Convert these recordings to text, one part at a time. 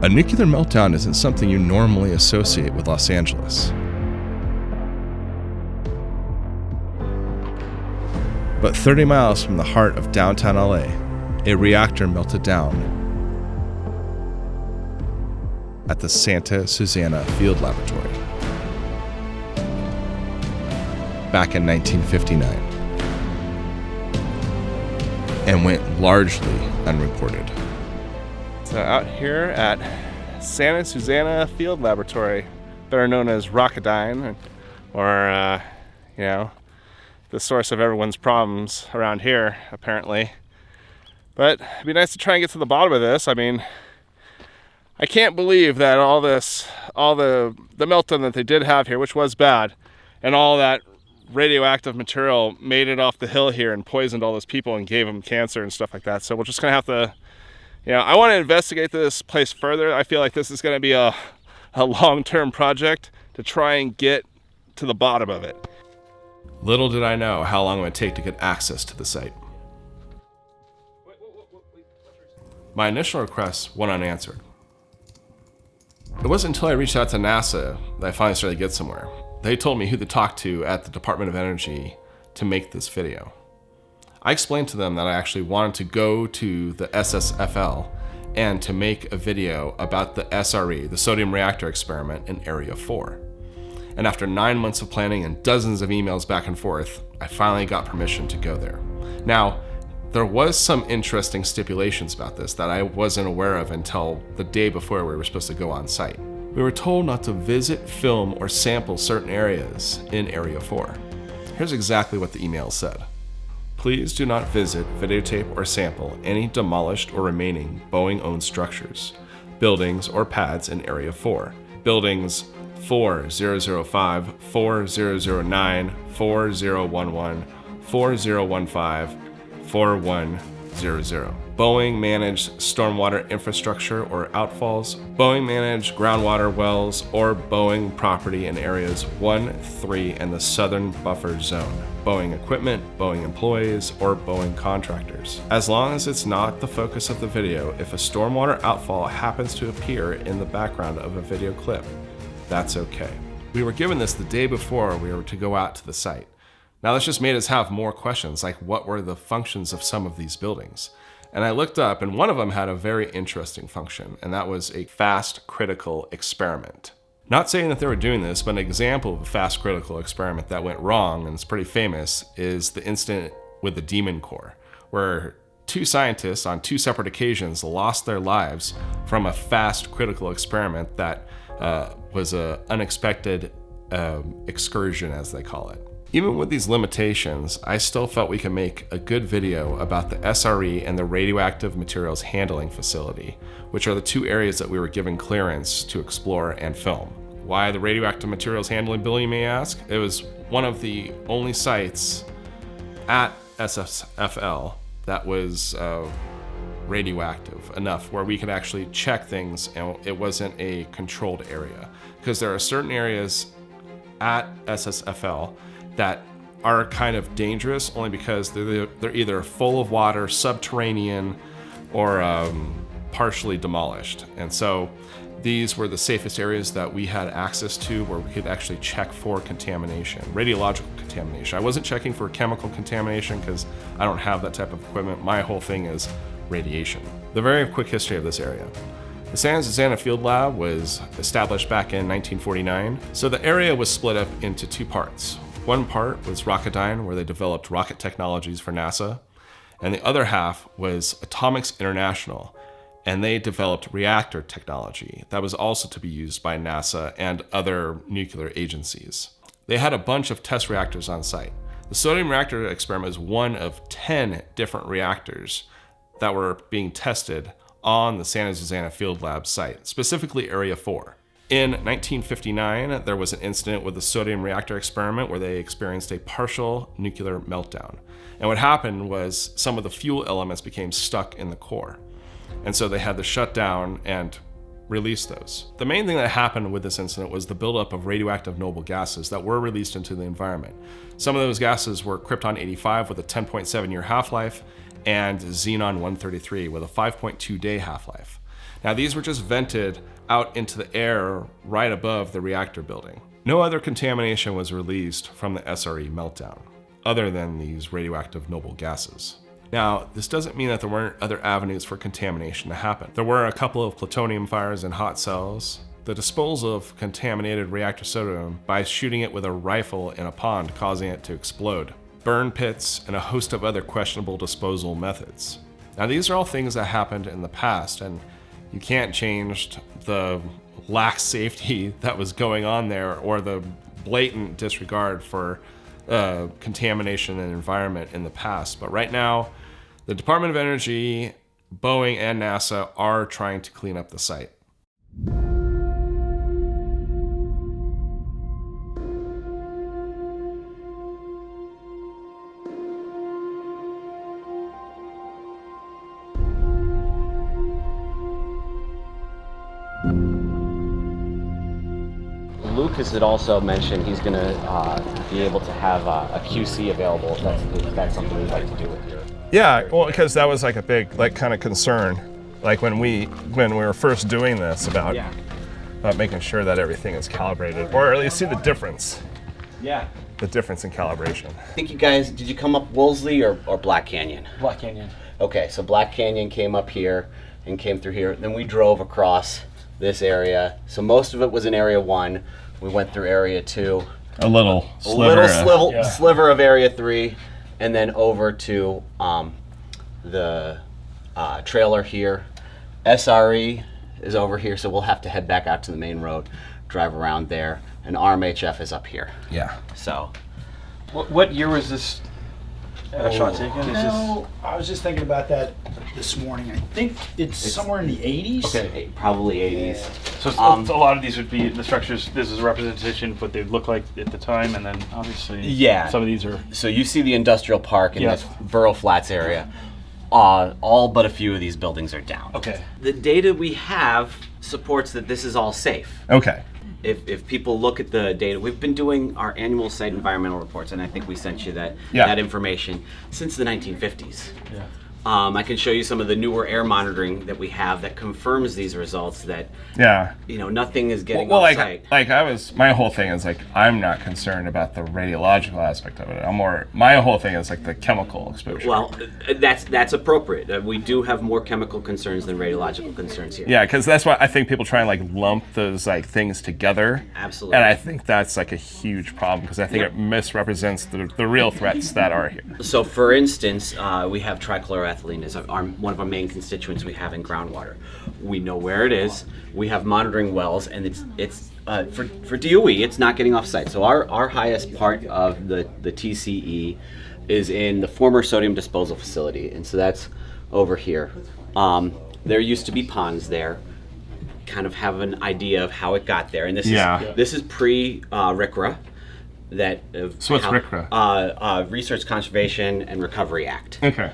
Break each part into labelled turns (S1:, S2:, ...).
S1: A nuclear meltdown isn't something you normally associate with Los Angeles. But 30 miles from the heart of downtown LA, a reactor melted down at the Santa Susana Field Laboratory back in 1959 and went largely unreported.
S2: So out here at Santa Susana Field Laboratory, better known as Rocketdyne, or the source of everyone's problems around here, apparently. But it'd be nice to try and get to the bottom of this. I mean, I can't believe that all the meltdown that they did have here, which was bad, and all that radioactive material made it off the hill here and poisoned all those people and gave them cancer and stuff like that. So we're just gonna have to, I want to investigate this place further. I feel like this is gonna be a long-term project to try and get to the bottom of it.
S1: Little did I know how long it would take to get access to the site. My initial request went unanswered. It wasn't until I reached out to NASA that I finally started to get somewhere. They told me who to talk to at the Department of Energy to make this video. I explained to them that I actually wanted to go to the SSFL and to make a video about the SRE, the sodium reactor experiment in Area 4. And after 9 months of planning and dozens of emails back and forth, I finally got permission to go there. Now, there was some interesting stipulations about this that I wasn't aware of until the day before we were supposed to go on site. We were told not to visit, film, or sample certain areas in Area 4. Here's exactly what the email said. Please do not visit, videotape, or sample any demolished or remaining Boeing-owned structures, buildings, or pads in Area 4. Buildings 4005, 4009, 4011, 4015, 4100. Boeing managed stormwater infrastructure or outfalls, Boeing managed groundwater wells, or Boeing property in areas 1, 3, and the southern buffer zone. Boeing equipment, Boeing employees, or Boeing contractors. As long as it's not the focus of the video, if a stormwater outfall happens to appear in the background of a video clip, that's okay. We were given this the day before we were to go out to the site. Now this just made us have more questions, like what were the functions of some of these buildings? And I looked up, and one of them had a very interesting function, and that was a fast critical experiment. Not saying that they were doing this, but an example of a fast critical experiment that went wrong, and it's pretty famous, is the incident with the Demon Core, where 2 scientists on 2 separate occasions lost their lives from a fast critical experiment that was an unexpected excursion, as they call it. Even with these limitations, I still felt we could make a good video about the SRE and the Radioactive Materials Handling Facility, which are the 2 areas that we were given clearance to explore and film. Why the Radioactive Materials Handling Building, you may ask? It was one of the only sites at SSFL that was radioactive enough where we could actually check things and it wasn't a controlled area. Because there are certain areas at SSFL that are kind of dangerous only because they're either full of water, subterranean, or partially demolished. And so these were the safest areas that we had access to where we could actually check for contamination, radiological contamination. I wasn't checking for chemical contamination because I don't have that type of equipment. My whole thing is radiation. The very quick history of this area. The Santa Susana Field Lab was established back in 1949, so the area was split up into 2 parts. One part was Rocketdyne, where they developed rocket technologies for NASA, and the other half was Atomics International, and they developed reactor technology that was also to be used by NASA and other nuclear agencies. They had a bunch of test reactors on site. The sodium reactor experiment is one of 10 different reactors that were being tested on the Santa Susana Field Lab site, specifically Area 4. In 1959, there was an incident with the sodium reactor experiment where they experienced a partial nuclear meltdown. And what happened was some of the fuel elements became stuck in the core. And so they had to shut down and release those. The main thing that happened with this incident was the buildup of radioactive noble gases that were released into the environment. Some of those gases were krypton-85 with a 10.7-year half-life, and xenon-133 with a 5.2 day half-life. Now these were just vented out into the air right above the reactor building. No other contamination was released from the SRE meltdown, other than these radioactive noble gases. Now, this doesn't mean that there weren't other avenues for contamination to happen. There were a couple of plutonium fires in hot cells, the disposal of contaminated reactor sodium by shooting it with a rifle in a pond, causing it to explode, burn pits, and a host of other questionable disposal methods. Now, these are all things that happened in the past, and you can't change the lax safety that was going on there or the blatant disregard for contamination and environment in the past. But right now, the Department of Energy, Boeing, and NASA are trying to clean up the site.
S3: Lucas had also mentioned he's going to be able to have a QC available if that's something we'd like to do with here.
S2: Yeah, well, because that was like a big kind of concern, like when we were first doing this about making sure that everything is calibrated, or at least see the difference.
S3: Yeah.
S2: The difference in calibration.
S3: I think you guys, did you come up Wolseley or Black Canyon?
S4: Black Canyon.
S3: Okay, so Black Canyon came up here and came through here. Then we drove across this area. So most of it was in Area 1. We went through Area 2.
S2: A little
S3: sliver of Area 3, and then over to the trailer here. SRE is over here, so we'll have to head back out to the main road, drive around there, and RMHF is up here.
S2: Yeah.
S3: So.
S4: What year was this shot taken?
S5: You know, I was just thinking about that this morning. I think it's somewhere in the 80s.
S4: Okay.
S3: Probably 80s.
S4: So a lot of these would be the structures. This is a representation of what they would look like at the time, and then obviously some of these are.
S3: So you see the industrial park in this Borough Flats area. All but a few of these buildings are down.
S4: Okay.
S3: The data we have supports that this is all safe.
S2: Okay.
S3: If people look at the data, we've been doing our annual site environmental reports, and I think we sent you that information since the 1950s.
S4: Yeah.
S3: I can show you some of the newer air monitoring that we have that confirms these results that nothing is getting off site.
S2: My whole thing is I'm not concerned about the radiological aspect of it. My whole thing is the chemical exposure.
S3: Well, that's appropriate. We do have more chemical concerns than radiological concerns here.
S2: Yeah, because that's why I think people try and lump those things together.
S3: Absolutely.
S2: And I think that's a huge problem because I think it misrepresents the real threats that are here.
S3: So for instance, we have trichloroethylene as one of our main constituents we have in groundwater. We know where it is. We have monitoring wells, and it's for DOE, it's not getting off site. So our highest part of the TCE is in the former sodium disposal facility, and so that's over here. There used to be ponds there. Kind of have an idea of how it got there, and this is pre RCRA. So what's RCRA? Research Conservation and Recovery Act.
S2: Okay.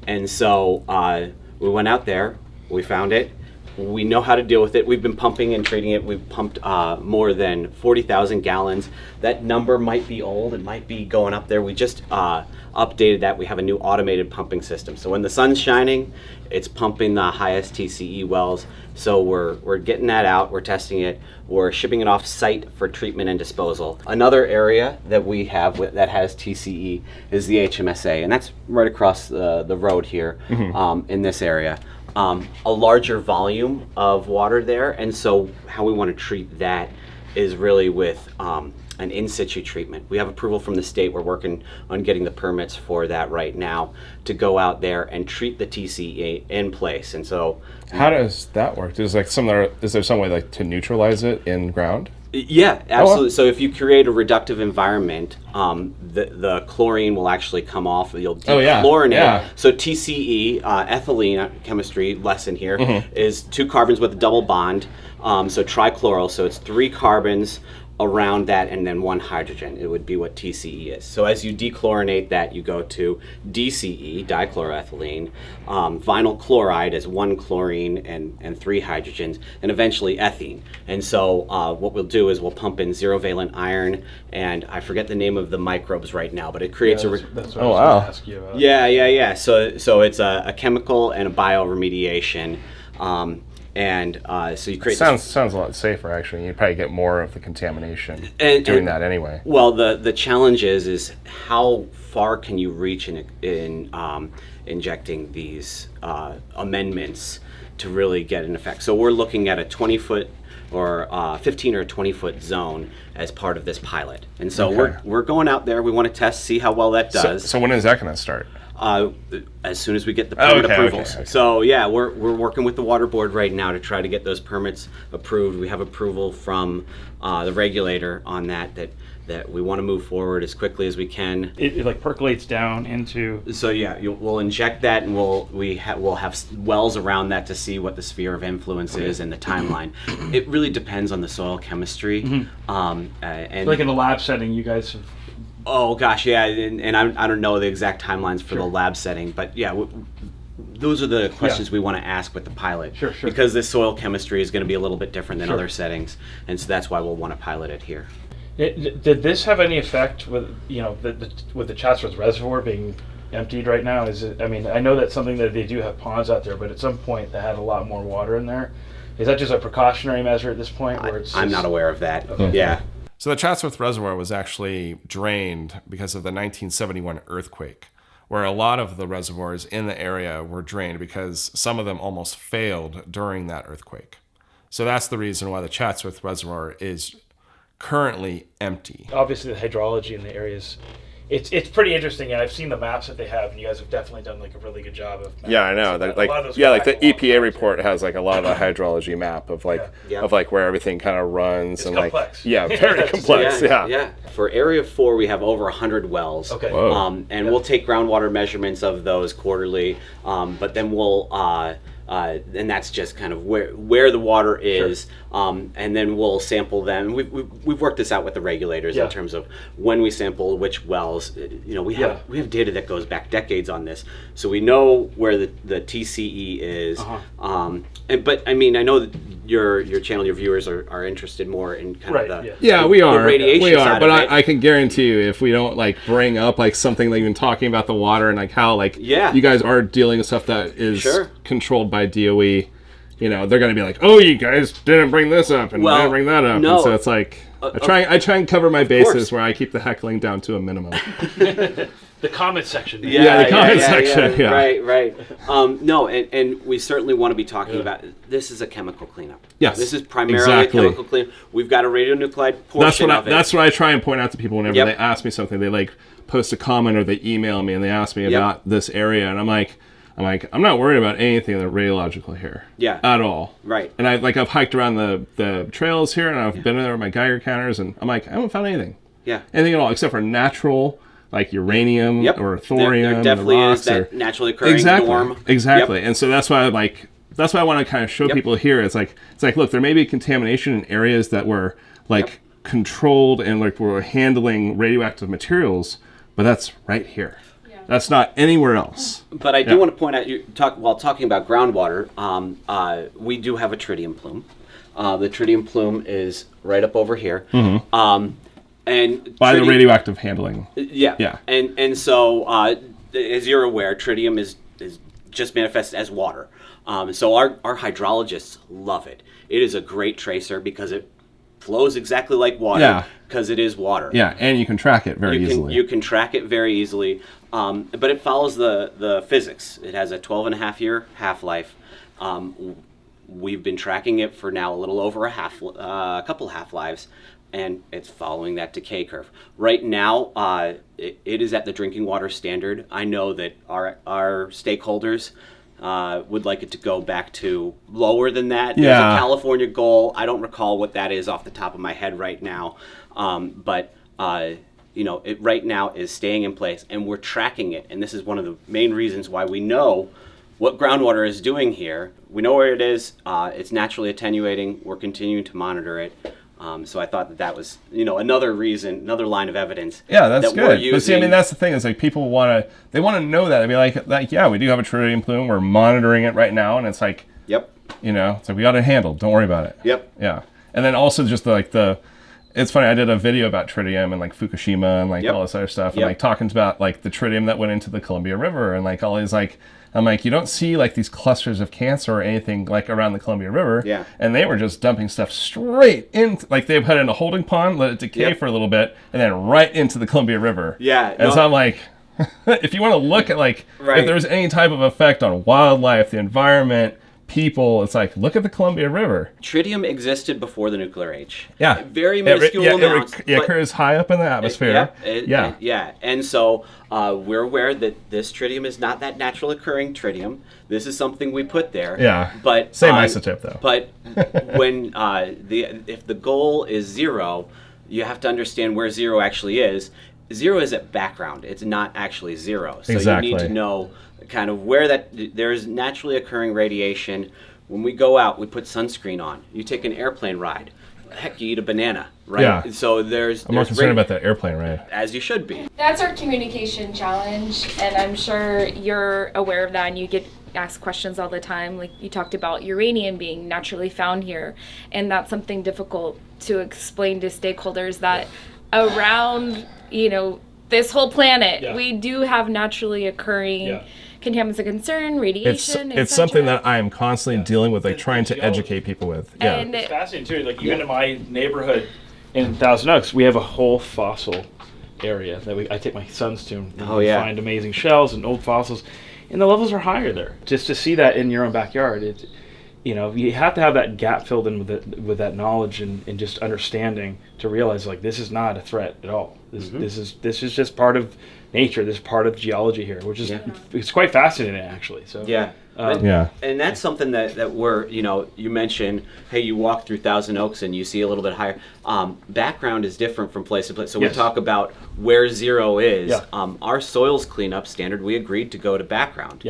S3: And so we went out there, we found it, we know how to deal with it. We've been pumping and treating it. We've pumped more than 40,000 gallons. That number might be old, it might be going up there. We just updated that. We have a new automated pumping system. So when the sun's shining, it's pumping the highest TCE wells. So we're getting that out, we're testing it, we're shipping it off site for treatment and disposal. Another area that we have that has TCE is the HMSA, and that's right across the road here in this area. A larger volume of water there, and so how we want to treat that is really with an in-situ treatment. We have approval from the state. We're working on getting the permits for that right now to go out there and treat the TCE in place. And so,
S2: how does that work? Is there some way to neutralize it in ground?
S3: Yeah, absolutely. So if you create a reductive environment, the chlorine will actually come off. You'll dechlorinate. So TCE, ethylene chemistry lesson here, is 2 carbons with a double bond. So trichloral. So it's 3 carbons around that, and then 1 hydrogen. It would be what TCE is. So as you dechlorinate that, you go to DCE, dichloroethylene, vinyl chloride as 1 chlorine and 3 hydrogens, and eventually ethene. And so what we'll do is we'll pump in 0-valent iron, and I forget the name of the microbes right now, but it creates
S4: That's what I was
S2: wow.
S4: going to ask you about.
S3: Yeah. So it's a chemical and a bioremediation. So you create
S2: Sounds a lot safer, actually. You'd probably get more of the contamination doing that anyway.
S3: Well, the challenge is how far can you reach in injecting these amendments to really get an effect. So we're looking at a 20-foot or 15 or 20-foot zone as part of this pilot. And so we're going out there. We want to test, see how well that does.
S2: So when is that going to start?
S3: As soon as we get the permit approvals.
S2: Okay.
S3: So yeah, we're working with the water board right now to try to get those permits approved. We have approval from the regulator on that we want to move forward as quickly as we can.
S4: It like percolates down into.
S3: So yeah, we'll inject that, and we'll have wells around that to see what the sphere of influence is and the timeline. It really depends on the soil chemistry. And
S4: Like in a lab setting, you guys have.
S3: Oh gosh, yeah, and I don't know the exact timelines for the lab setting, but yeah, those are the questions we want to ask with the pilot.
S4: Sure.
S3: Because this soil chemistry is going to be a little bit different than other settings, and so that's why we'll want to pilot it here.
S4: Did this have any effect with with the Chatsworth Reservoir being emptied right now? Is it? I mean, I know that's something that they do have ponds out there, but at some point they had a lot more water in there. Is that just a precautionary measure at this point?
S3: I'm not aware of that.
S4: Okay.
S3: Yeah.
S1: So the Chatsworth Reservoir was actually drained because of the 1971 earthquake, where a lot of the reservoirs in the area were drained because some of them almost failed during that earthquake. So that's the reason why the Chatsworth Reservoir is currently empty.
S4: Obviously, the hydrology in the areas, it's pretty interesting, and I've seen the maps that they have, and you guys have definitely done like a really good job of.
S2: Yeah, I know. Like the EPA report has like a lot of the hydrology map of like where everything kind of runs.
S4: It's
S2: and
S4: complex.
S2: Like very complex. Yeah.
S3: For Area 4, we have over 100 wells.
S4: Okay.
S3: And we'll take groundwater measurements of those quarterly, but then we'll and that's just kind of where the water is, and then we'll sample them. We've worked this out with the regulators in terms of when we sample which wells. We have data that goes back decades on this, so we know where the TCE is. But I mean, I know that your channel, your viewers are interested more in kind of the
S2: we are
S3: the radiation
S2: we are,
S3: side
S2: but
S3: of it.
S2: I can guarantee you, if we don't like bring up like something like even talking about the water and like how like you guys are dealing with stuff that is controlled by DOE, they're going to be like, oh, you guys didn't bring this up and didn't bring that up.
S3: No.
S2: And so it's like I try and cover my bases where I keep the heckling down to a minimum.
S4: The comment section.
S2: The comment section.
S3: Right. No, and we certainly want to be talking about this is a chemical cleanup.
S2: Yes,
S3: this is primarily a chemical cleanup. We've got a radionuclide portion of it.
S2: That's what I try and point out to people whenever they ask me something. They like post a comment or they email me and they ask me about this area, and I'm like, I'm not worried about anything that radiological here.
S3: Yeah.
S2: At all.
S3: Right.
S2: And I've hiked around the trails here, and I've been in there with my Geiger counters, and I'm like, I haven't found anything.
S3: Yeah.
S2: Anything at all except for natural, like uranium or thorium.
S3: There definitely is that naturally occurring norm.
S2: Exactly. And so that's why I want to kind of show people here. It's like look, there may be contamination in areas that were like controlled and like we're handling radioactive materials, but that's right here. That's not anywhere else.
S3: But I do want to point out, while talking about groundwater, we do have a tritium plume. The tritium plume is right up over here. And
S2: by the radioactive handling.
S3: Yeah. And so, as you're aware, tritium is just manifested as water. So our hydrologists love it. It is a great tracer because it flows exactly like water because it is water.
S2: Yeah, and you can track it very easily.
S3: You can track it very easily, but it follows the physics. It has a 12.5-year half-life. We've been tracking it for now a little over a couple half-lives, and it's following that decay curve. Right now, it is at the drinking water standard. I know that our stakeholders would like it to go back to lower than that. There's a California goal. I don't recall what that is off the top of my head right now, but it right now is staying in place, and we're tracking it. And this is one of the main reasons why we know what groundwater is doing here. We know where it is. It's naturally attenuating. We're continuing to monitor it. So I thought that was, another reason, another line of evidence.
S1: Yeah, that's
S3: that we're
S1: good. But see, I mean, that's the thing is like people want to know that. I mean, like, yeah, we do have a tritium plume. We're monitoring it right now, and it's like,
S3: Yep.
S1: It's like we got it handled. Don't worry about it.
S3: Yep.
S1: Yeah, and then also just it's funny. I did a video about tritium and like Fukushima and like all this other stuff, and like talking about like the tritium that went into the Columbia River and like all these like. I'm like, you don't see like these clusters of cancer or anything like around the Columbia River.
S3: Yeah.
S1: And they were just dumping stuff straight into, like they put it in a holding pond, let it decay for a little bit, and then right into the Columbia River.
S3: Yeah.
S1: And so I'm like, if you want to look at like, if there's any type of effect on wildlife, the environment, people, it's like, look at the Columbia River.
S3: Tritium existed before the nuclear age.
S1: Yeah.
S3: Very minuscule amounts.
S1: It occurs high up in the atmosphere.
S3: And so we're aware that this tritium is not that natural occurring tritium. This is something we put there.
S1: Yeah.
S3: But
S1: same isotope though.
S3: But when if the goal is 0, you have to understand where 0 actually is. 0 is at background. It's not actually 0. So you need to know kind of where there's naturally occurring radiation. When we go out, we put sunscreen on. You take an airplane ride. Heck, you eat a banana, right?
S1: Yeah.
S3: So
S1: I'm more concerned about that airplane ride.
S3: As you should be.
S6: That's our communication challenge, and I'm sure you're aware of that, and you get asked questions all the time. Like you talked about uranium being naturally found here, and that's something difficult to explain to stakeholders that around, this whole planet, we do have naturally occurring contaminants of concern, radiation.
S1: It's something that I am constantly dealing with, like trying to educate people with. Yeah,
S6: and
S4: it's fascinating too. Like even in my neighborhood in Thousand Oaks, we have a whole fossil area that I take my sons to and find amazing shells and old fossils, and the levels are higher there. Just to see that in your own backyard, you have to have that gap filled in with that knowledge and just understanding to realize like this is not a threat at all. This is just part of nature. This is part of geology here, which is it's quite fascinating actually. So
S3: and that's something that we're you mentioned, hey, you walk through Thousand Oaks and you see a little bit higher. Background is different from place to place. So we talk about where 0 is. Our soils cleanup standard, we agreed to go to background.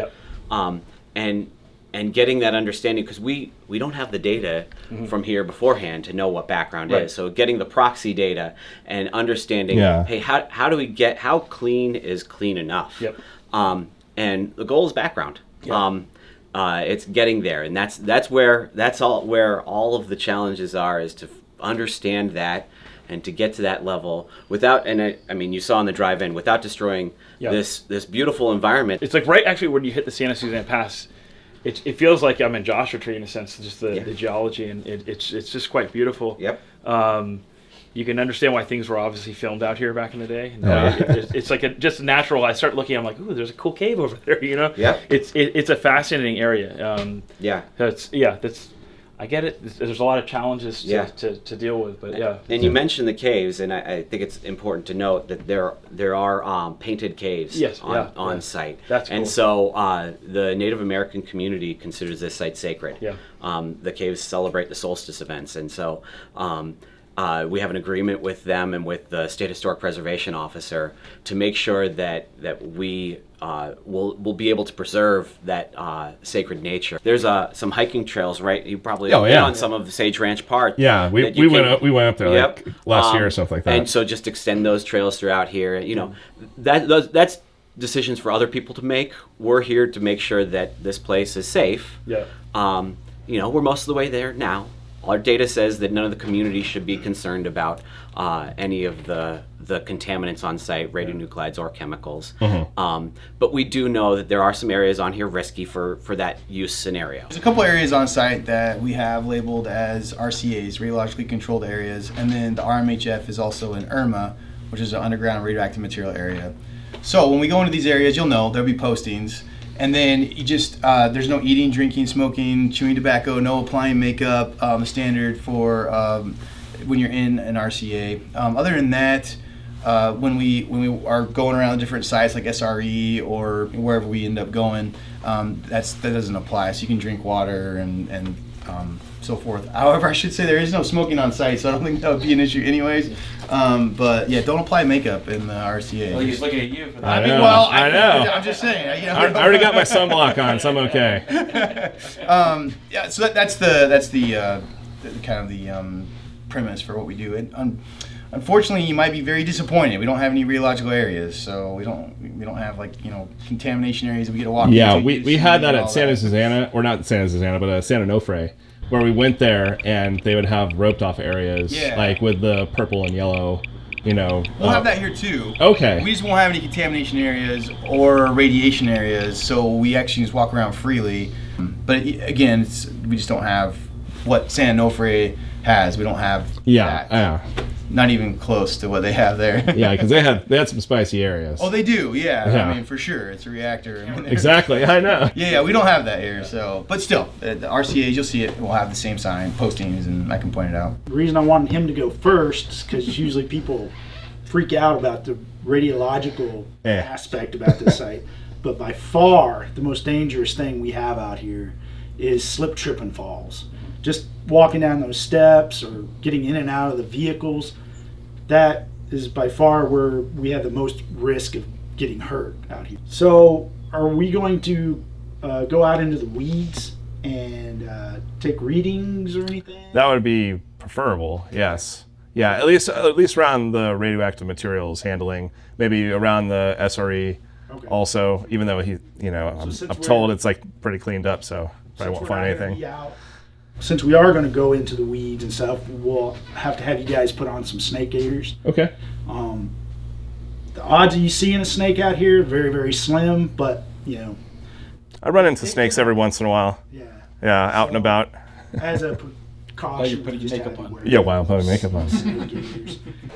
S3: And getting that understanding, because we don't have the data from here beforehand to know what background is. So getting the proxy data and understanding, hey, how do we get, how clean is clean enough? And the goal is background. It's getting there, and that's where all of the challenges are, is to understand that and to get to that level without, and I mean, you saw on the drive-in, without destroying this beautiful environment.
S4: It's like right actually when you hit the Santa Susana Pass. It feels like I'm in Joshua Tree in a sense, just the geology, and it's just quite beautiful. You can understand why things were obviously filmed out here back in the day. It's like just natural. I start looking, I'm like, ooh, there's a cool cave over there. It's a fascinating area. I get it. There's a lot of challenges to deal with, but
S3: And you mentioned the caves, and I think it's important to note that there are painted caves on site.
S4: That's cool.
S3: And so the Native American community considers this site sacred. The caves celebrate the solstice events, and so we have an agreement with them and with the State Historic Preservation Officer to make sure that we will be able to preserve that sacred nature. There's some hiking trails, right? You probably been on some of the Sage Ranch Park.
S1: Yeah, we went up there like last year or something like that.
S3: And so just extend those trails throughout here. That's decisions for other people to make. We're here to make sure that this place is safe. We're most of the way there now. Our data says that none of the community should be concerned about any of the contaminants on site, radionuclides or chemicals. But we do know that there are some areas on here risky for that use scenario.
S7: There's a couple areas on site that we have labeled as RCAs, radiologically controlled areas, and then the RMHF is also an IRMA, which is an underground radioactive material area. So when we go into these areas, you'll know there'll be postings. And then you just, there's no eating, drinking, smoking, chewing tobacco, no applying makeup, the standard for when you're in an RCA. Other than that, when we are going around different sites like SRE or wherever we end up going, that doesn't apply. So you can drink water and so forth. However, I should say there is no smoking on site, so I don't think that would be an issue anyways. But yeah, don't apply makeup in the RCA.
S4: Well, he's looking at you for that.
S1: I know.
S7: I'm just saying.
S1: I already got my sunblock on, so I'm okay.
S7: So that's the kind of the premise for what we do. And unfortunately, you might be very disappointed. We don't have any rheological areas, so we don't have like contamination areas that we get to walk into.
S1: Yeah, we had that at Santa Susana, or not Santa Susana, but Santa Onofre, where we went there and they would have roped off areas, like with the purple and yellow. We'll
S7: have that here too.
S1: Okay.
S7: We just won't have any contamination areas or radiation areas, so we actually just walk around freely. But again, we just don't have what Santa Onofre has. We don't have that. Yeah. Not even close to what they have there.
S1: Yeah, because they had some spicy areas.
S7: Oh, they do. Yeah. I mean, for sure, it's a reactor.
S1: Exactly. I know.
S7: Yeah, we don't have that here. So, but still, the RCAs, you'll see it. Will have the same sign postings, and I can point it out.
S5: The reason I wanted him to go first is because usually people freak out about the radiological aspect about this site. But by far, the most dangerous thing we have out here is slip, trip, and falls. Just walking down those steps or getting in and out of the vehicles, that is by far where we have the most risk of getting hurt out here. So are we going to go out into the weeds and take readings or anything?
S1: That would be preferable, yes. Yeah, at least around the radioactive materials handling, maybe around the SRE also, even though I'm told it's like pretty cleaned up, so probably won't find anything.
S5: Since we are going to go into the weeds and stuff, we'll have to have you guys put on some snake gaiters.
S1: Okay.
S5: The odds of you seeing a snake out here very, very slim, but
S1: I run into snakes every once in a while. Yeah, out and about.
S5: As a precaution,
S4: putting your makeup on.
S1: Yeah, while I'm putting makeup on.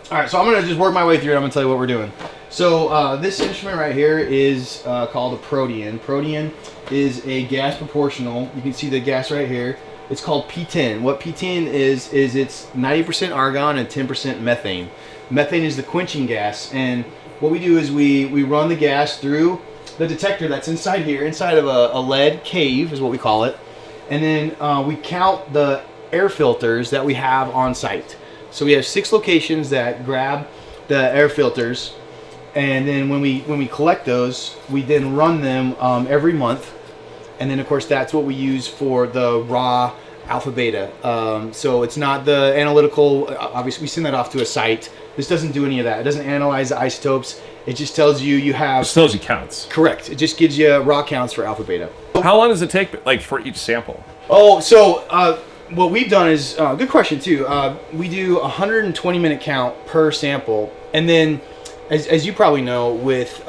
S7: All right, so I'm going to just work my way through it. I'm going to tell you what we're doing. So this instrument right here is called a protean. Protean is a gas proportional. You can see the gas right here. It's called P10. What P10 is it's 90% argon and 10% methane. Methane is the quenching gas, and what we do is we run the gas through the detector that's inside here, inside of a lead cave is what we call it, and then we count the air filters that we have on site. So we have 6 locations that grab the air filters, and then when we collect those, we then run them every month. And then, of course, that's what we use for the raw alpha beta. So it's not the analytical. Obviously, we send that off to a site. This doesn't do any of that. It doesn't analyze the isotopes. It just tells you have.
S1: It tells you counts.
S7: Correct. It just gives you raw counts for alpha beta.
S1: How long does it take, like, for each sample?
S7: Oh, so what we've done is good question too. We do a 120-minute count per sample, and then, as you probably know, with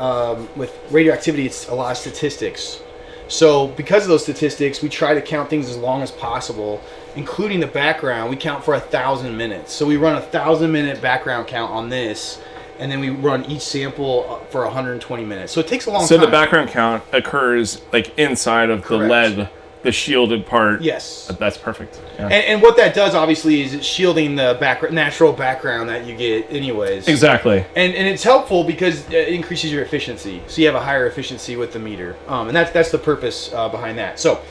S7: radioactivity, it's a lot of statistics. So because of those statistics, we try to count things as long as possible, including the background. We count for 1,000 minutes. So we run 1,000-minute background count on this, and then we run each sample for 120 minutes. So it takes a long time.
S1: So the background count occurs like inside of the lead, the shielded part.
S7: Yes.
S1: That's perfect. Yeah.
S7: And what that does, obviously, is it's shielding the natural background that you get anyways.
S1: Exactly.
S7: And it's helpful because it increases your efficiency. So you have a higher efficiency with the meter. And that's the purpose behind that. So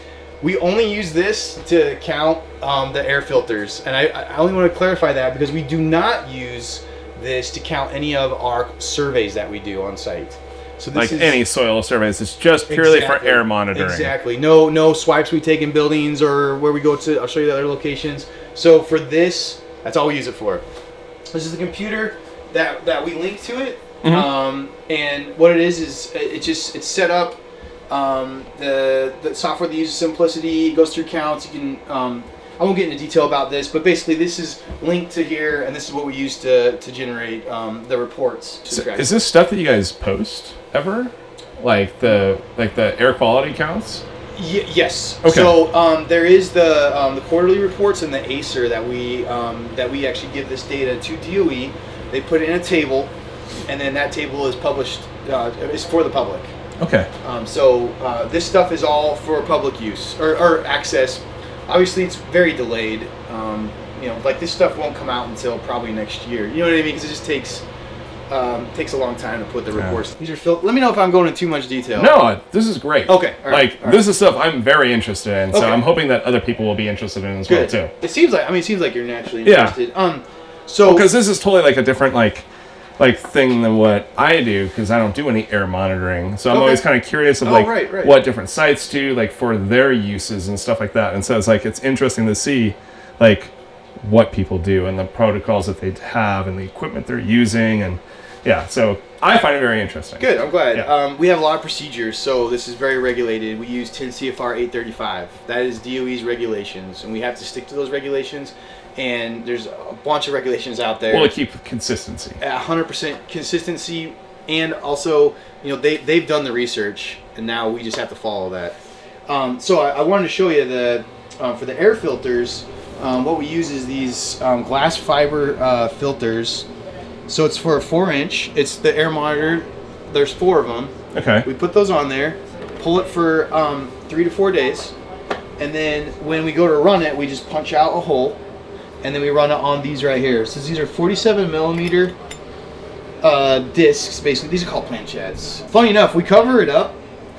S7: we only use this to count the air filters. And I only want to clarify that because we do not use this to count any of our surveys that we do on site. So this is
S1: any soil surveys, it's just purely for air monitoring.
S7: Exactly. No swipes we take in buildings or where we go to. I'll show you the other locations. So for this, that's all we use it for. This is the computer that we link to it. Mm-hmm. And what it is it's set up. The software that uses Simplicity goes through counts. You can. I won't get into detail about this, but basically this is linked to here, and this is what we use to generate the reports.
S1: Is this stuff that you guys post ever? Like the air quality counts?
S7: Yes.
S1: Okay.
S7: So there is the quarterly reports and the ACER that we actually give this data to DOE. They put it in a table, and then that table is published. Is for the public.
S1: Okay.
S7: So this stuff is all for public use or access. Obviously, it's very delayed. Like this stuff won't come out until probably next year. You know what I mean? Because it just takes a long time to put the reports. These are let me know if I'm going into too much detail.
S1: No, this is great.
S7: Okay. All right.
S1: This is stuff I'm very interested in. So I'm hoping that other people will be interested in as well too.
S7: It seems like you're naturally interested.
S1: Yeah. Because this is totally like a different thing than what I do, because I don't do any air monitoring. So I'm always kind of curious of what different sites do for their uses and stuff like that. And so it's interesting to see what people do and the protocols that they have and the equipment they're using, and yeah, so I find it very interesting.
S7: Good, I'm glad.
S1: Yeah.
S7: We have a lot of procedures, so this is very regulated. We use 10 CFR 835. That is DOE's regulations, and we have to stick to those regulations. And there's a bunch of regulations out there.
S1: Well, to keep consistency.
S7: 100% consistency, and also, you know, they've done the research, and now we just have to follow that. So I wanted to show you the for the air filters. What we use is these glass fiber filters. So it's for a 4-inch. It's the air monitor. There's 4 of them.
S1: Okay.
S7: We put those on there, pull it for 3 to 4 days, and then when we go to run it, we just punch out a hole, and then we run it on these right here. So these are 47 millimeter discs, basically. These are called planchettes. Funny enough, we cover it up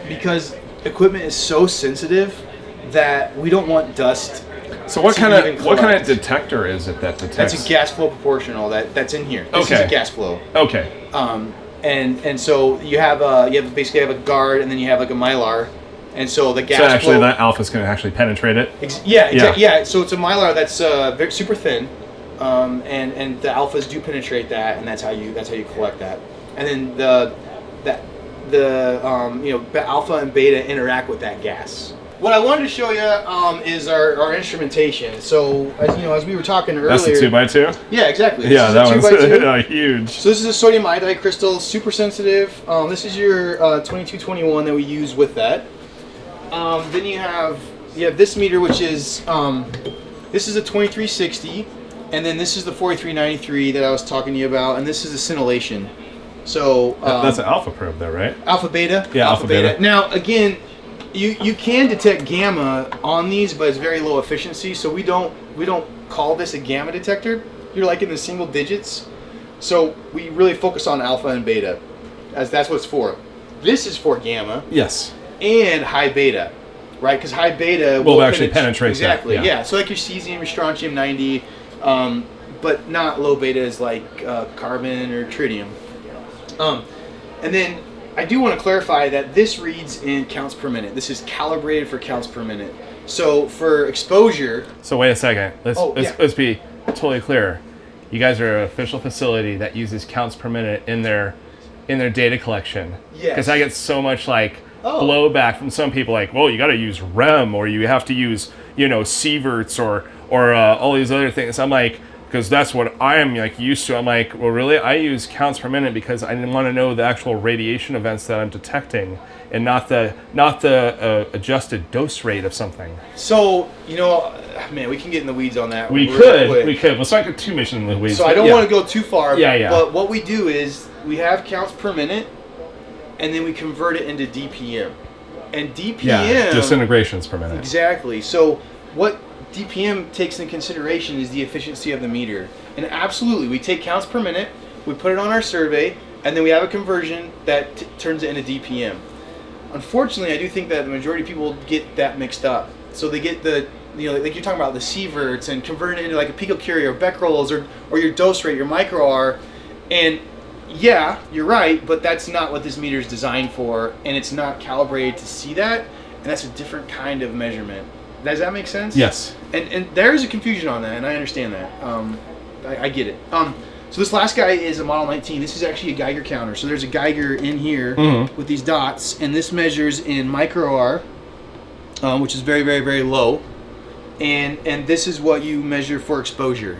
S7: because equipment is so sensitive that we don't want dust.
S1: So what kind of detector is it that detects?
S7: That's a gas flow proportional that's in here. This is a gas flow.
S1: Okay.
S7: And so you have basically have a guard, and then you have like a mylar, and so the gas.
S1: So actually,
S7: flow,
S1: that alpha's going to actually penetrate it.
S7: Yeah. So it's a mylar that's very super thin, and the alphas do penetrate that, and that's how you collect that. And then the alpha and beta interact with that gas. What I wanted to show you is our instrumentation. So as we were talking earlier.
S1: That's the 2x2?
S7: Yeah, exactly.
S1: Yeah, that one's huge.
S7: So this is a sodium iodide crystal, super sensitive. This is your 2221 that we use with that. Then you have this meter, which is this is a 2360, and then this is the 4393 that I was talking to you about, and this is a scintillation. So
S1: that's an alpha probe, though, right?
S7: Alpha beta.
S1: Yeah, alpha beta.
S7: Now again, you can detect gamma on these, but it's very low efficiency. So we don't call this a gamma detector. You're like in the single digits. So we really focus on alpha and beta, as that's what it's for. This is for gamma.
S1: Yes.
S7: And high beta, right? Because high beta
S1: will actually penetrate
S7: exactly.
S1: that.
S7: Yeah. So like your cesium, your strontium 90, but not low beta is like carbon or tritium. And then I do want to clarify that this reads in counts per minute. This is calibrated for counts per minute. So for exposure.
S1: So wait a second. Let's be totally clear. You guys are an official facility that uses counts per minute in their data collection.
S7: Yes.
S1: Because I get so much blowback from some people, like, well, you got to use REM, or you have to use sieverts or all these other things. I'm like, because that's what I am used to. I'm like, well, really? I use counts per minute because I didn't want to know the actual radiation events that I'm detecting, and not the adjusted dose rate of something.
S7: So man, we can get in the weeds on that.
S1: We could. Let's not get too much in the weeds.
S7: So I don't want to go too far.
S1: Yeah.
S7: But what we do is we have counts per minute, and then we convert it into DPM. And DPM
S1: disintegrations per minute.
S7: Exactly. So what DPM takes into consideration is the efficiency of the meter. And absolutely, we take counts per minute, we put it on our survey, and then we have a conversion that turns it into DPM. Unfortunately, I do think that the majority of people get that mixed up. So they get like you're talking about the sieverts and convert it into like a picocurie or becquerels or your dose rate, your micro R. And yeah, you're right, but that's not what this meter is designed for, and it's not calibrated to see that, and that's a different kind of measurement. Does that make sense?
S1: Yes.
S7: And there's a confusion on that, and I understand that. I get it. So this last guy is a Model 19. This is actually a Geiger counter. So there's a Geiger in here with these dots, and this measures in micro R, which is very, very, very low. And this is what you measure for exposure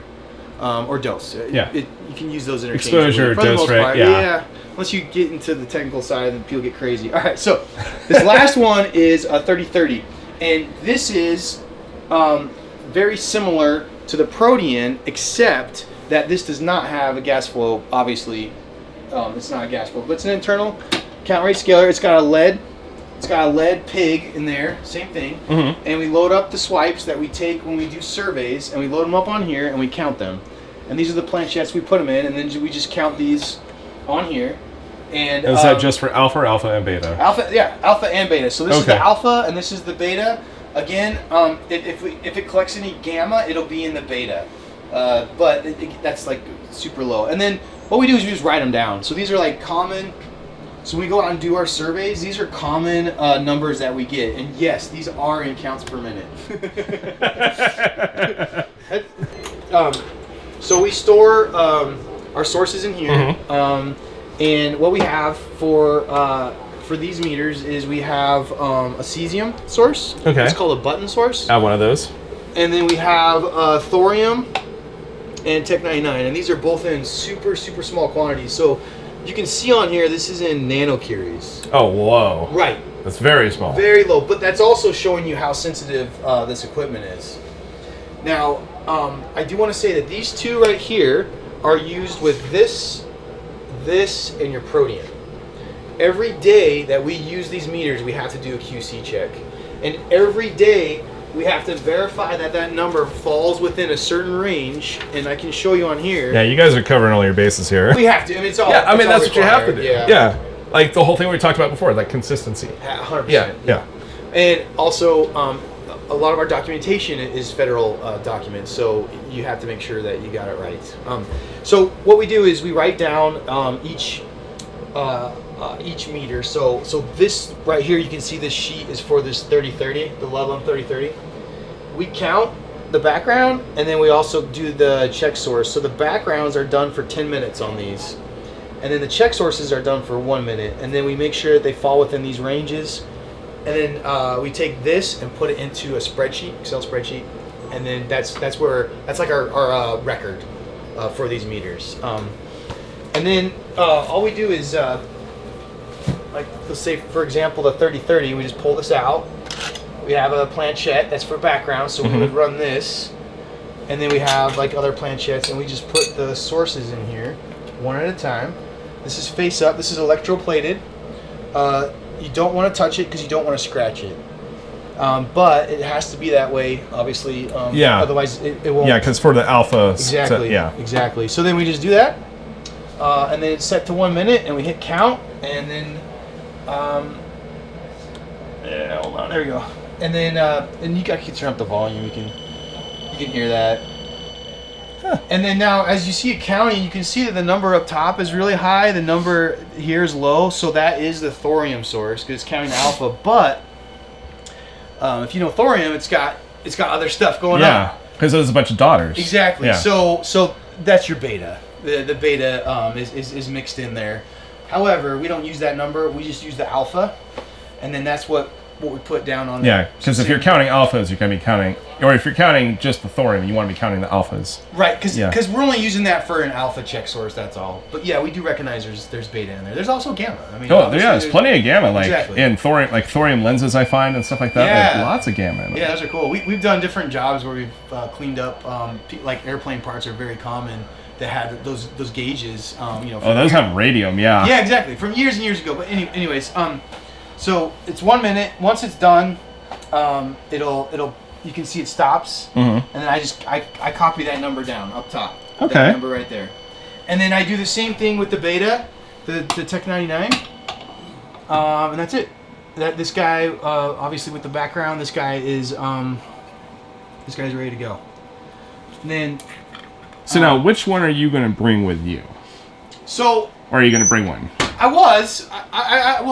S7: or dose.
S1: Yeah.
S7: You can use those interchangeably.
S1: Exposure,
S7: for the
S1: dose
S7: most
S1: rate,
S7: part.
S1: yeah.
S7: Once you get into the technical side, then people get crazy. All right, so this last one is a 3030. And this is very similar to the Protean, except that this does not have a gas flow. Obviously, it's not a gas flow, but it's an internal count rate scaler. It's got a lead pig in there, same thing. Mm-hmm. And we load up the swipes that we take when we do surveys, and we load them up on here, and we count them. And these are the planchettes we put them in, and then we just count these on here. And
S1: is that just for alpha and beta?
S7: Alpha and beta. So this is the alpha, and this is the beta. Again, if it collects any gamma, it'll be in the beta, but that's like super low. And then what we do is we just write them down. So these are like common. So when we go out and do our surveys, these are common numbers that we get. And yes, these are in counts per minute. So we store our sources in here, and what we have for these meters is we have a cesium source.
S2: Okay.
S7: It's called a button source.
S2: I have one of those.
S7: And then we have thorium and Tech-99, and these are both in super small quantities. So you can see on here, this is in nanocuries.
S2: Oh, whoa.
S7: Right.
S2: That's very small.
S7: Very low, but that's also showing you how sensitive this equipment is. Now, I do want to say that these two right here are used with this, and your protein. Every day that we use these meters, we have to do a QC check. And every day, we have to verify that that number falls within a certain range, and I can show you on here.
S2: Yeah, you guys are covering all your bases here.
S7: We have to. I mean, it's all.
S2: Yeah, I mean,
S7: it's all
S2: that's what you have to
S7: required.
S2: do. Yeah. Like the whole thing we talked about before, like consistency.
S7: 100%.
S2: Yeah.
S7: And also, a lot of our documentation is federal documents, so you have to make sure that you got it right. So what we do is we write down each meter. So this right here, you can see this sheet is for this 3030, the LOBBAN 3030. We count the background, and then we also do the check source. So the backgrounds are done for 10 minutes on these, and then the check sources are done for 1 minute, and then we make sure that they fall within these ranges. And then we take this and put it into a spreadsheet, Excel spreadsheet, and then that's like our record for these meters. And then all we do is, like, let's say for example the 3030, we just pull this out. We have a planchette that's for background, so we would run this, and then we have like other planchettes, and we just put the sources in here one at a time. This is face up. This is electroplated. You don't want to touch it because you don't want to scratch it. But it has to be that way, obviously.
S2: Yeah.
S7: Otherwise, it won't.
S2: Yeah, because for the alpha.
S7: Exactly.
S2: Yeah.
S7: Exactly. So then we just do that, and then it's set to 1 minute, and we hit count, and then, yeah, hold on, there we go. And then, and I can turn up the volume. You can hear that. And then now, as you see it counting, you can see that the number up top is really high. The number here is low, so that is the thorium source because it's counting alpha. But if you know thorium, it's got other stuff going on.
S2: Yeah, because there's a bunch of daughters.
S7: Exactly.
S2: Yeah.
S7: So that's your beta. The beta is mixed in there. However, we don't use that number. We just use the alpha, and then that's what we put down on there.
S2: Yeah, because if you're counting alphas, you're going to be counting, or if you're counting just the thorium, you want to be counting the alphas.
S7: Right, because we're only using that for an alpha check source, that's all. But yeah, we do recognize there's beta in there. There's also gamma. I mean,
S2: there's plenty of gamma, like
S7: exactly.
S2: in thorium, like thorium lenses I find and stuff like that.
S7: Yeah.
S2: There's lots of gamma in them.
S7: Yeah, those are cool. We've done different jobs where we've cleaned up, like airplane parts are very common that had those gauges.
S2: Those have radium, yeah.
S7: Yeah, exactly. From years and years ago. But anyways, so it's 1 minute. Once it's done, it'll you can see it stops, and then I copy that number down up top.
S2: Okay.
S7: That number right there, and then I do the same thing with the beta, the Tech-99, and that's it. This guy, obviously with the background, this guy's ready to go. And then.
S2: So now, which one are you going to bring with you?
S7: So.
S2: Or are you going to bring one?
S7: I was. I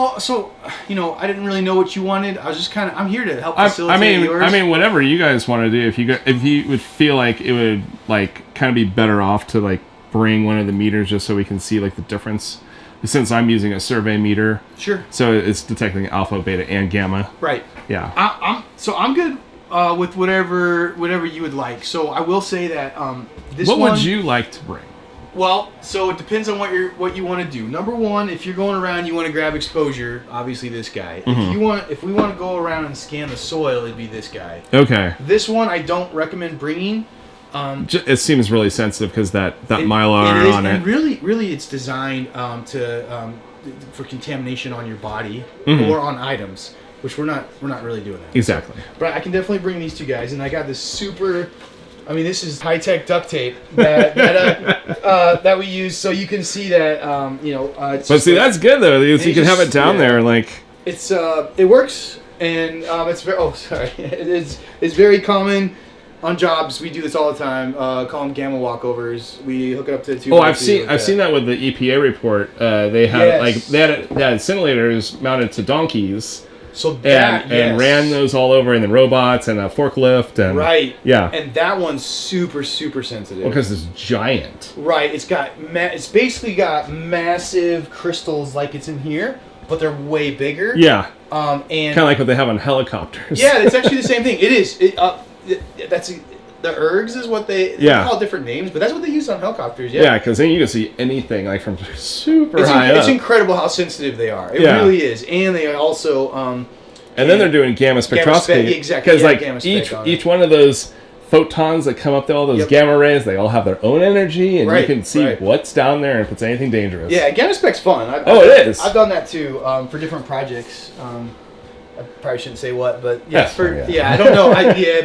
S7: didn't really know what you wanted. I was just kind of. I'm here to help facilitate yours.
S2: I mean, whatever you guys want to do. If you would feel like it would like kind of be better off to like bring one of the meters just so we can see like the difference. Since I'm using a survey meter. Sure. So it's detecting alpha, beta, and gamma.
S7: Right.
S2: Yeah.
S7: I'm good with whatever you would like. So I will say that
S2: What would you like to bring?
S7: Well, so it depends on what you want to do. Number one, if you're going around, you want to grab exposure. Obviously, this guy. If we want to go around and scan the soil, it'd be this guy.
S2: Okay.
S7: This one I don't recommend bringing.
S2: It seems really sensitive because that mylar on it.
S7: And really, it's designed for contamination on your body or on items, which we're not really doing that.
S2: Exactly.
S7: But I can definitely bring these two guys, and I got this super. I mean, this is high-tech duct tape that we use, so you can see that,
S2: But see, that's good though. You can have it down there, like.
S7: It works, and it's very. Oh, sorry. It's very common on jobs. We do this all the time. Call them gamma walkovers. We hook it up to the 2x2.
S2: Oh, I've seen that with the EPA report. They had they had incinerators mounted to donkeys.
S7: So that,
S2: and ran those all over in the robots and a forklift and
S7: right.
S2: Yeah.
S7: And that one's super sensitive.
S2: Well, because it's giant.
S7: Right. It's basically got massive crystals like it's in here, but they're way bigger.
S2: Yeah.
S7: And
S2: kind of like what they have on helicopters.
S7: Yeah, it's actually the same thing. It is. That's the ergs is what they call different names, but that's what they use on helicopters. Yeah.
S2: Yeah, because then you can see anything like from super high up.
S7: It's incredible how sensitive they are. It really is, and they also.
S2: And then they're doing gamma spectroscopy.
S7: Exactly.
S2: Because like each one of those photons that come up to all those gamma rays, they all have their own energy, and you can see what's down there and if it's anything dangerous.
S7: Yeah, gamma spec's fun.
S2: It is.
S7: I've done that too for different projects. I probably shouldn't say what, but I don't know.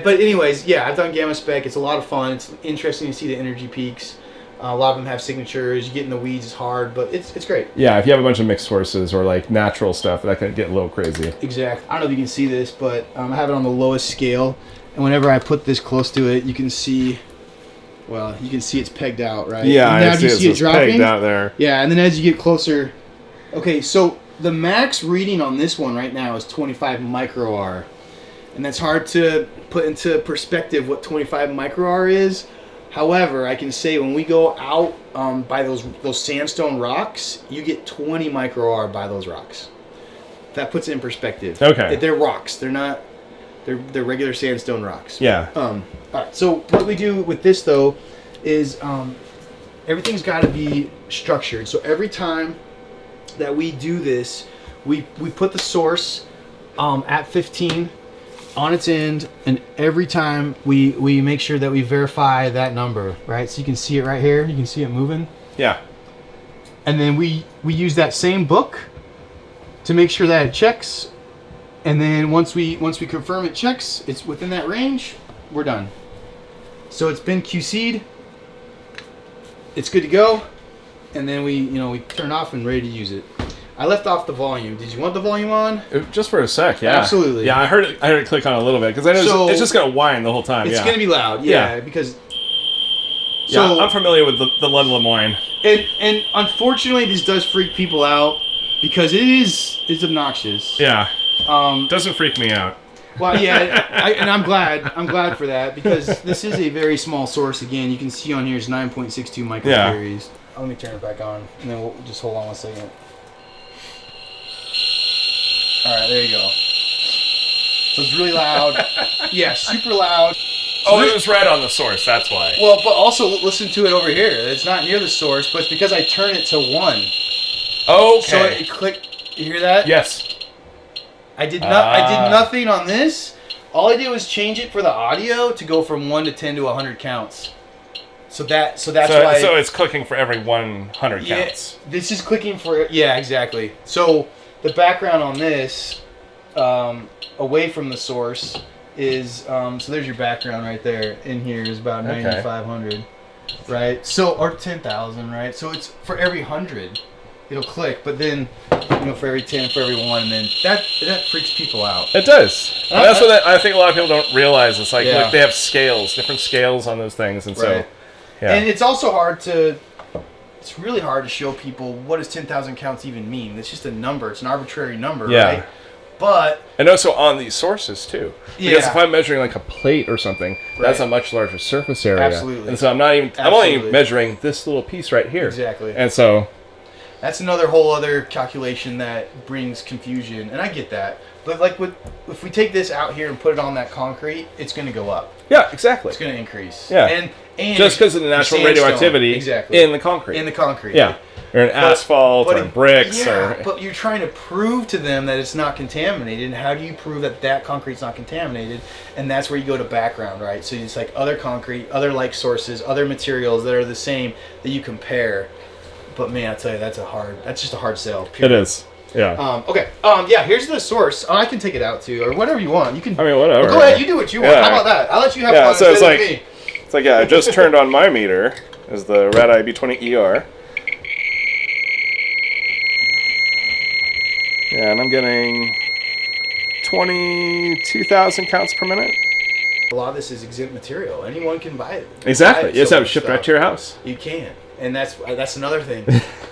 S7: But anyways, I've done gamma spec. It's a lot of fun. It's interesting to see the energy peaks. A lot of them have signatures. You get in the weeds, it's hard, but it's great.
S2: Yeah, if you have a bunch of mixed sources or like natural stuff, that can get a little crazy.
S7: Exactly. I don't know if you can see this, but I have it on the lowest scale, and whenever I put this close to it, you can see. Well, you can see it's pegged out, right?
S2: Yeah,
S7: and now
S2: I see
S7: you see it dropping?
S2: Pegged out there.
S7: Yeah, and then as you get closer, okay, so. The max reading on this one right now is 25 micro-R. And that's hard to put into perspective what 25 micro-R is. However, I can say when we go out by those sandstone rocks, you get 20 micro-R by those rocks. That puts it in perspective.
S2: Okay.
S7: They're rocks. They're not... They're regular sandstone rocks.
S2: Yeah.
S7: All right, so what we do with this, though, is everything's got to be structured. So every time that we do this, we put the source at 15 on its end, and every time we make sure that we verify that number, right? So you can see it right here. You can see it moving.
S2: Yeah.
S7: And then we use that same book to make sure that it checks. And then once we confirm it checks, it's within that range, we're done. So it's been QC'd. It's good to go. And then we turn off and ready to use it. I left off the volume. Did you want the volume on?
S2: Just for a sec, yeah.
S7: Absolutely.
S2: Yeah, I heard it click on a little bit because I know it's just gonna whine the whole time.
S7: It's gonna be loud, because.
S2: So I'm familiar with the level of whine.
S7: And unfortunately, this does freak people out because it's obnoxious.
S2: Yeah. Doesn't freak me out.
S7: Well, and I'm glad for that because this is a very small source. Again, you can see on here is 9.62 microfarads. Let me turn it back on, and then we'll just hold on 1 second. All right, there you go. So it's really loud. Yeah, super loud.
S2: So it was red on the source, that's why.
S7: Well, but also listen to it over here. It's not near the source, but it's because I turn it to 1.
S2: Okay.
S7: So it clicked. You hear that?
S2: Yes.
S7: I did nothing on this. All I did was change it for the audio to go from 1 to 10 to 100 counts. So that's why.
S2: So it's clicking for every 100 counts.
S7: This is clicking for exactly. So the background on this, away from the source, is so there's your background right there. In here is about 9,500, right? So or 10,000, right? So it's for every 100, it'll click, but then for every 10, for every 1, and then that freaks people out.
S2: It does. And that's what I think a lot of people don't realize. It's like look, they have scales, different scales on those things, and so. Yeah. And
S7: it's also it's really hard to show people what does 10,000 counts even mean. It's just a number. It's an arbitrary number, right? But...
S2: And also on these sources, too. Because if I'm measuring like a plate or something, that's a much larger surface area.
S7: Absolutely.
S2: And so I'm only measuring this little piece right here.
S7: Exactly.
S2: And so...
S7: That's another whole other calculation that brings confusion. And I get that. But like if we take this out here and put it on that concrete, it's going to go up.
S2: Yeah, exactly.
S7: It's going to increase.
S2: Yeah.
S7: And
S2: just because of the natural radioactivity in the concrete.
S7: In the concrete.
S2: Yeah. Or in asphalt or bricks.
S7: But you're trying to prove to them that it's not contaminated. And how do you prove that concrete's not contaminated? And that's where you go to background, right? So it's like other concrete, other like sources, other materials that are the same that you compare. But man, I tell you, that's just a hard sell. Period.
S2: It is. Yeah.
S7: Okay. Here's the source. I can take it out too, or whatever you want. You can.
S2: I mean, whatever.
S7: Go ahead. You do what you want. How about that? I'll let you have fun.
S2: So it's like,
S7: me.
S2: I just turned on my meter. Is the Radii B20ER. Yeah, and I'm getting 22,000 counts per minute.
S7: A lot of this is exempt material. Anyone can buy it.
S2: Exactly. You just have it shipped right to your house.
S7: You can. And that's another thing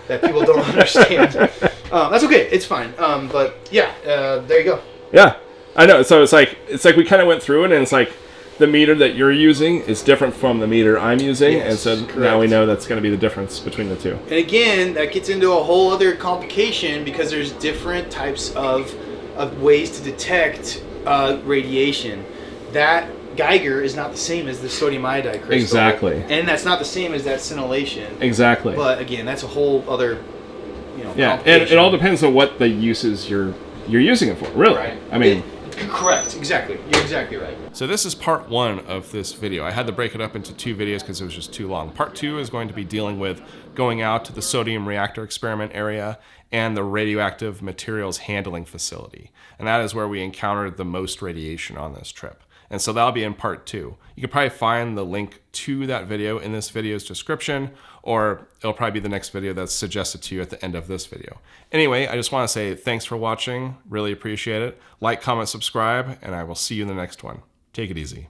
S7: that people don't understand. That's okay. It's fine. But yeah, there you go.
S1: Yeah, I know. So it's like we kind of went through it, and it's like the meter that you're using is different from the meter I'm using,
S7: Yes,
S1: and so
S7: correct.
S1: now we know that's going to be the difference between the two.
S7: And again, that gets into a whole other complication because there's different types of ways to detect radiation. That Geiger is not the same as the sodium iodide crystal.
S1: Exactly.
S7: And that's not the same as that scintillation.
S1: Exactly.
S7: But again, that's a whole other,
S1: Yeah, and
S7: complication.
S1: it all depends on what the uses you're using it for, really.
S7: Right.
S1: I mean,
S7: correct. Exactly. You're exactly right.
S1: so this is part 1 of this video. I had to break it up into 2 videos because it was just too long. Part 2 is going to be dealing with going out to the sodium reactor experiment area and the radioactive materials handling facility. And that is where we encountered the most radiation on this trip. And so that'll be in part 2. You can probably find the link to that video in this video's description, or it'll probably be the next video that's suggested to you at the end of this video. Anyway, I just want to say thanks for watching. Really appreciate it. Like, comment, subscribe, and I will see you in the next one. Take it easy.